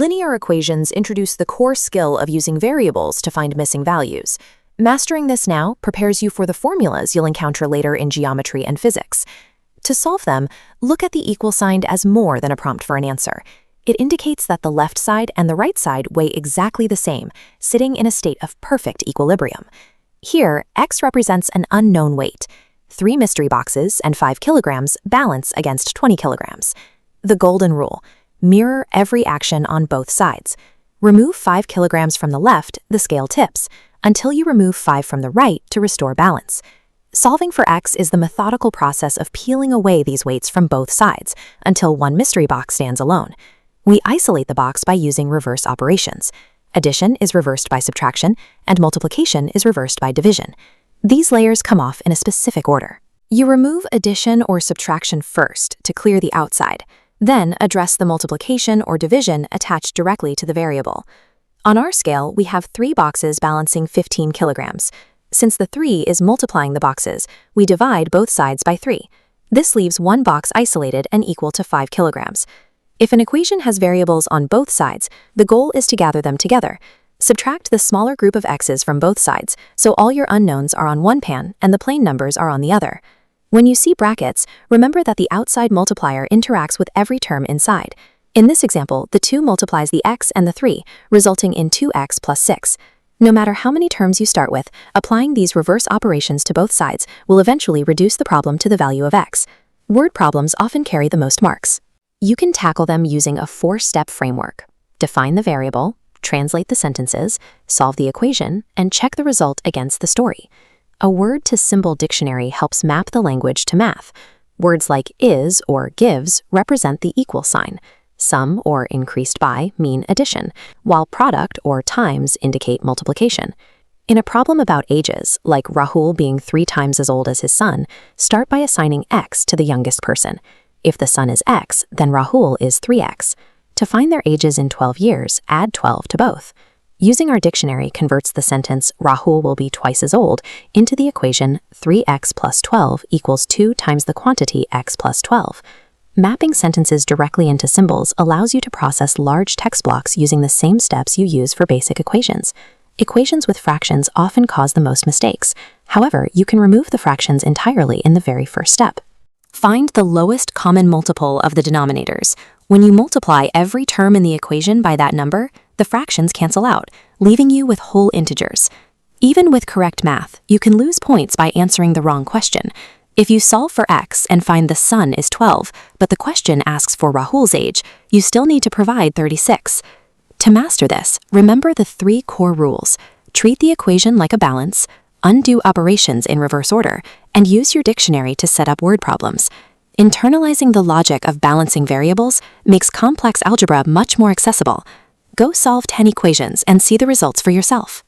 Linear equations introduce the core skill of using variables to find missing values. Mastering this now prepares you for the formulas you'll encounter later in geometry and physics. To solve them, look at the equal sign as more than a prompt for an answer. It indicates that the left side and the right side weigh exactly the same, sitting in a state of perfect equilibrium. Here, x represents an unknown weight. 3 mystery boxes and 5 kilograms balance against 20 kilograms. The golden rule: mirror every action on both sides. Remove 5 kilograms from the left, the scale tips, until you remove 5 from the right to restore balance. Solving for x is the methodical process of peeling away these weights from both sides until one mystery box stands alone. We isolate the box by using reverse operations. Addition is reversed by subtraction, and multiplication is reversed by division. These layers come off in a specific order. You remove addition or subtraction first to clear the outside, then address the multiplication or division attached directly to the variable. On our scale, we have 3 boxes balancing 15 kilograms. Since the 3 is multiplying the boxes, we divide both sides by 3. This leaves one box isolated and equal to 5 kilograms. If an equation has variables on both sides, the goal is to gather them together. Subtract the smaller group of x's from both sides, so all your unknowns are on one pan and the plain numbers are on the other. When you see brackets, remember that the outside multiplier interacts with every term inside. In this example, the 2 multiplies the x and the 3, resulting in 2x plus 6. No matter how many terms you start with, applying these reverse operations to both sides will eventually reduce the problem to the value of x. Word problems often carry the most marks. You can tackle them using a 4-step framework. Define the variable, translate the sentences, solve the equation, and check the result against the story. A word-to-symbol dictionary helps map the language to math. Words like is or gives represent the equal sign. Sum or increased by mean addition, while product or times indicate multiplication. In a problem about ages, like Rahul being 3 times as old as his son, start by assigning x to the youngest person. If the son is x, then Rahul is 3x. To find their ages in 12 years, add 12 to both. Using our dictionary converts the sentence Rahul will be twice as old into the equation 3x plus 12 equals 2 times the quantity x plus 12. Mapping sentences directly into symbols allows you to process large text blocks using the same steps you use for basic equations. Equations with fractions often cause the most mistakes. However, you can remove the fractions entirely in the very first step. Find the lowest common multiple of the denominators. When you multiply every term in the equation by that number, the fractions cancel out, leaving you with whole integers. Even with correct math, you can lose points by answering the wrong question. If you solve for x and find the son is 12, but the question asks for Rahul's age, you still need to provide 36. To master this, remember the 3 core rules. Treat the equation like a balance, undo operations in reverse order, and use your dictionary to set up word problems. Internalizing the logic of balancing variables makes complex algebra much more accessible. Go solve 10 equations and see the results for yourself.